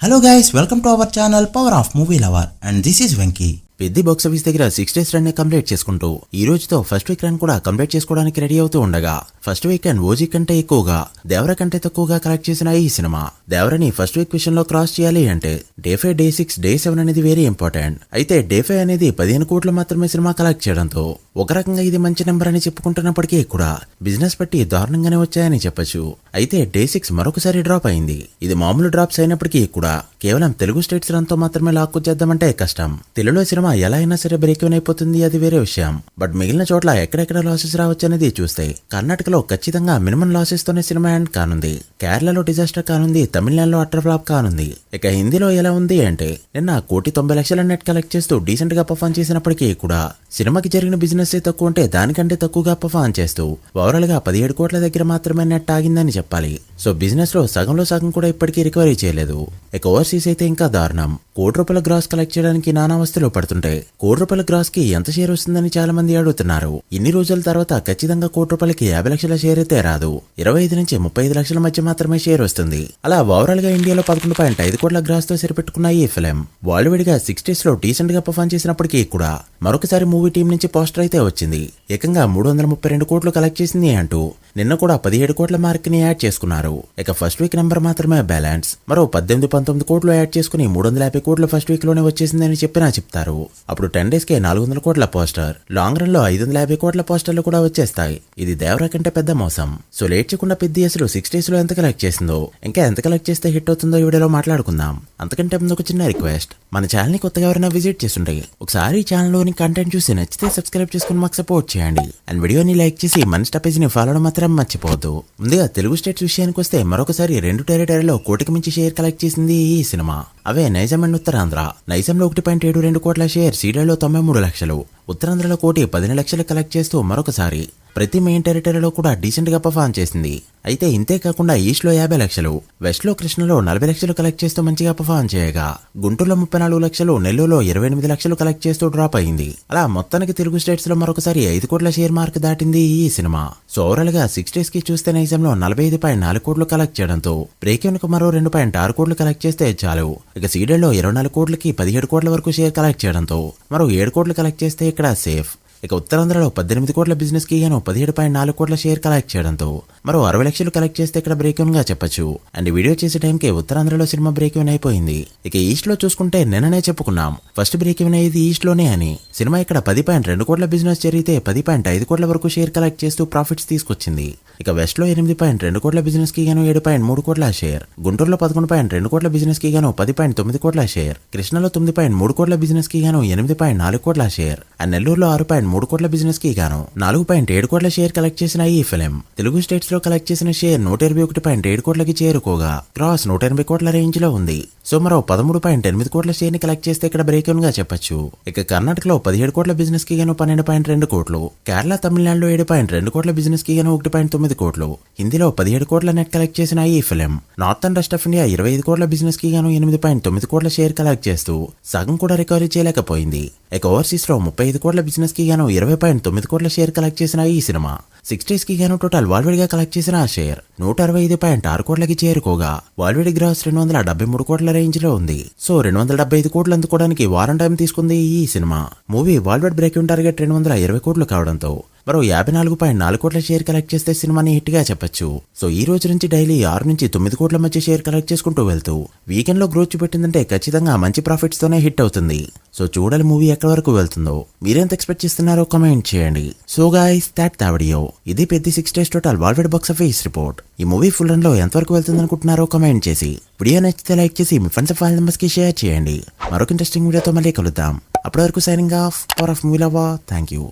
Hello guys, welcome to our channel Power of Movie Lover and this is Venki. పెద్ద box office దగ్గర 6 days run ని complete చేసుకుంటూ ఈ రోజుతో first week run కూడా complete చేసుకోవడానికి రెడీ అవుతూ ఉండగా ఫస్ట్ వీకెండ్ ఓజీ కంటే ఎక్కువగా దేవర కంటే తక్కువగా కలెక్ట్ చేసిన ఈ సినిమా దేవరని ఫస్ట్ వీక్ విషయంలో క్రాస్ చేయాలి అంటే డే 5, డే 6, డే 7 అనేది వెరీ ఇంపార్టెంట్. అయితే డే 5 అనేది 15 కోట్లు మాత్రమే సినిమా కలెక్ట్ చేయడంతో ఒక రకంగా ఇది మంచి నెంబర్ అని చెప్పుకుంటున్నప్పటికీ కూడా బిజినెస్ బట్టి దారుణంగానే వచ్చాయని చెప్పొచ్చు. అయితే డే 6 మరొకసారి డ్రాప్ అయింది. ఇది మామూలు డ్రాప్స్ అయినప్పటికీ కూడా కేవలం తెలుగు స్టేట్స్ రన్ తో మాత్రమే లాక్కొచ్చేద్దామంటే కష్టం. తెలుగులో సినిమా ఎలా అయినా సరే బ్రేక్ ఈవెన్ అయిపోతుంది, అది వేరే విషయం. బట్ మిగిలిన చోట్ల ఎక్కడెక్కడ లాసెస్ రావచ్చు అనేది చూస్తే కర్ణాటకలో ఖచ్చితంగా మినిమం లాసెస్ తోనే సినిమా ఎండ్ కానుంది, కేరళలో డిజాస్టర్ కానుంది, తమిళనాడులో అటర్ ఫ్లాప్ కానుంది. ఇక హిందీలో ఎలా ఉంది అంటే నిన్న 1,90,00,000 నెట్ కలెక్ట్ చేస్తూ డీసెంట్ గా పర్ఫార్మ్ చేసినప్పటికీ కూడా సినిమాకి జరిగిన బిజినెస్ తక్కువ ఉంటే దానికంటే తక్కువగా పర్ఫార్మ్ చేస్తూ ఓవరాల్ గా 17 కోట్ల దగ్గర మాత్రమే నెట్ ఆగిందని చెప్పాలి. సో బిజినెస్ లో సగంలో సగం కూడా ఇప్పటికీ రికవరీ చేయలేదు. ఇక ఓవర్సీస్ అయితే ఇంకా దారుణం. ₹1,00,00,000 గ్రాస్ కలెక్ట్ చేయడానికి నానావస్థలు పడుతుంటే ₹1,00,00,000 గ్రాస్ కి ఎంత షేర్ వస్తుందని చాలా మంది అడుగుతున్నారు. ఇన్ని రోజుల తర్వాత ఖచ్చితంగా ₹1,00,00,000కి 50 లక్షల షేర్ అయితే రాదు, 25 నుంచి 35 లక్షల మధ్య మాత్రమే షేర్ వస్తుంది. అలా ఓవరాల్ గా ఇండియాలో 11.5 కోట్ల గ్రాస్ తో సరిపెట్టుకున్న ఈ ఫిలిం బాలీవుడ్ గా 6 days లో డీసెంట్ గా పర్ఫార్మ్ చేసినప్పటికీ కూడా మరొకసారి మూవీ టీం నుంచి పోస్టర్ అయితే వచ్చింది. ఏకంగా 332 కోట్లు కలెక్ట్ చేసింది అంటూ నిన్న కూడా 17 కోట్ల మార్క్ ని యాడ్ చేసుకున్నారు. ఇక ఫస్ట్ వీక్ నెంబర్ మాత్రమే బ్యాలెన్స్. మరో 18-19 కోట్లు యాడ్ చేసుకుని 350 కోట్లు ఫస్ట్ వీక్ లోనే వచ్చేసిందని చెప్పినా చెప్తారు. అప్పుడు 10 days కే 400 కోట్ల పోస్టర్, లాంగ్ రన్ లో 550 కోట్ల పోస్టర్లు కూడా వచ్చేస్తాయి. ఇది దేవరా కంటే పెద్ద మోసం. సో లేట్ చేయకుండా పెద్ద అసలు 6 days లో ఎంత కలెక్ట్ చేసిందో, ఇంకా ఎంత కలెక్ట్ చేస్తే హిట్ అవుతుందో ఈ వీడియోలో మాట్లాడుకుందాం. అంతకంటే ముందు ఒక చిన్న రిక్వెస్ట్, మన ఛానల్ ని కొత్తగా ఎవరైనా విజిట్ చేస్తుంటే ఒకసారి ఈ ఛానల్ లోని కంటెంట్ చూసి నచ్చితే సబ్స్క్రైబ్ చేసుకుని మాకు సపోర్ట్ చేయండి. అండ్ వీడియోని లైక్ చేసి మన స్టాపేజ్ ని ఫాలో మాత్రం మర్చిపోవద్దు. ముందుగా తెలుగు స్టేట్స్ విషయానికి వస్తే మరొకసారి 2 టెరిటరీలో 1 కోటికి మించి షేర్ కలెక్ట్ చేసింది ఈ సినిమా. అవే నైజాం అండ్ ఉత్తరాంధ్ర. నైజాంలో 1.72 కోట్ల షేర్, సీడర్లో 93 లక్షలు, ఉత్తరాంధ్రలో 1,10 లక్షలు కలెక్ట్ చేస్తూ మరొకసారి ప్రతి మెయిన్ టెరిటరీలో కూడా డీసెంట్ గా పర్ఫార్మ్ చేసింది. అయితే ఇంతే కాకుండా ఈస్ట్ లో 50 లక్షలు, వెస్ట్ లో కృష్ణలో 40 లక్షలు కలెక్ట్ చేస్తూ మంచిగా పర్ఫార్మ్ చేయగా గుంటూరులో 34 లక్షలు, నెల్లూరులో 28 లక్షలు కలెక్ట్ చేస్తూ డ్రాప్ అయింది. అలా మొత్తానికి తెలుగు స్టేట్స్ లో మరొకసారి 5 కోట్ల షేర్ మార్క్ దాటింది ఈ సినిమా. సో ఓవరాల్ గా 6 days కి చూస్తే నైజాంలో 45.4 కోట్లు కలెక్ట్ చేయడంతో బ్రేక్ ఈవెన్ కు మరో 2.6 కోట్లు కలెక్ట్ చేస్తే చాలు. ఇక సీడర్లో 24 కోట్లకి 17 కోట్ల వరకు షేర్ కలెక్ట్ చేయడంతో మరో 7 కోట్లు కలెక్ట్ చేస్తే ఇక్కడ సేఫ్. ఇక ఉత్తరాంధ్రలో 18 కోట్ల బిజినెస్ కి గాను 17.4 కోట్ల షేర్ కలెక్ట్ చేయడంతో మరో 60 లక్షలు కలెక్ట్ చేస్తే ఇక్కడ బ్రేక్ ఈవెన్ గా చెప్పొచ్చు. అండ్ వీడియో చేసే టైంకి ఉత్తరాంధ్రలో సినిమా బ్రేక్ ఈవెన్ అయిపోయింది. ఇక ఈస్ట్ లో చూసుకుంటే నిన్ననే చెప్పుకున్నాం ఫస్ట్ బ్రేక్ ఈవెన్ అయ్యేది ఈస్ట్ లోనే అని. సినిమా ఇక్కడ 10.2 కోట్ల బిజినెస్ జరిగితే 10.5 కోట్ల వరకు షేర్ కలెక్ట్ చేస్తూ ప్రాఫిట్స్ తీసుకొచ్చింది. ఇక వెస్ట్ లో 8.2 కోట్ల బిజినెస్ కి గాను 7.3 కోట్ల షేర్, గుంటూరులో 11.2 కోట్ల బిజినెస్ కి గాను 10.9 కోట్ల షేర్, కృష్ణలో 9.3 కోట్ల బిజినెస్ కి గాను 8.4 కోట్ల షేర్, అండ్ నెల్లూరులో 6.3 కోట్ల బిజినెస్ కి గాను 4.7 కోట్ల షేర్ కలెక్ట్ చేసిన ఈ ఫిలిం తెలుగు స్టేట్స్ లో కలెక్ట్ చేసిన షేర్ 121.7 కోట్లకి చేరుకోగా క్రాస్ 180 కోట్ల రేంజ్ లో ఉంది. సో మరో 13.8 కోట్ల షేర్ ని కలెక్ట్ చేస్తే ఇక్కడ బ్రేక్ ఈవెన్ గా చెప్పొచ్చు. ఇక కర్ణాటకలో 17 కోట్ల బిజినెస్ కి గాను 12.2 కోట్లు, కేరళ తమిళనాడులో 7.2 కోట్ల బిజినెస్ కి గాను 1.9 కోట్లు, హిందీలో 17 కోట్ల నెట్ కలెక్ట్ చేసిన ఈ film north and west of India 25 కోట్ల బిజినెస్ కి గాను 8.9 కోట్ల షేర్ కలెక్ట్ చేస్తూ సగం కూడా రికవరీ చేయలేకపోయింది. ఇక ఓవర్సీస్ లో 35 కోట్ల బిజినెస్ కి గాను 20.9 కోట్ల షేర్ కలెక్ట్ చేసిన ఈ సినిమా 6 days కి గాను టోటల్ వాల్వేడ్ గా కలెక్ట్ చేసిన ఆ షేర్ 165.6 కోట్లకి చేరుకోగా వాల్వేడ్ గ్రాస్ 273 కోట్ల రేంజ్ లో ఉంది. సో 275 కోట్లు అందుకోవడానికి వారం టైం తీసుకుంది ఈ cinema. Movie worldwide break even target 220 కోట్లు కావడంతో మరో 54.4 కోట్ల షేర్ కలెక్ట్ చేస్తే సినిమాని హిట్ గా చెప్పొచ్చు. సో ఈ రోజు నుంచి డైలీ 6 నుంచి 9 కోట్ల మధ్య షేర్ కలెక్ట్ చేసుకుంటూ వెళ్తూ వీకెండ్ లో గ్రోత్ చూపెట్టిందంటే ఖచ్చితంగా మంచి ప్రాఫిట్స్ తోనే హిట్ అవుతుంది. సో చూడాలి మూవీ ఎక్కడి వరకు వెళ్తుందో. మీరెంత ఎక్స్పెక్ట్ చేస్తున్నారో కామెంట్ చేయండి. So guys that the video. ఇది పెద్ద 6 days total world box office report. ఈ మూవీ ఫుల్ రన్ లో ఎంతవరకు వెళ్తుంది అనుకుంటున్నారో కామెంట్ చేసి వీడియో నచ్చితే లైక్ చేసి మీ ఫ్రెండ్స్ అండ్ ఫ్యామిలీ మెంబర్స్ కి షేర్ చేయండి. మరొక ఇంట్రెస్టింగ్ వీడియోతో మళ్ళీ కలుద్దాం. అప్పటి వరకు signing off. Power of movie lover. Thank you.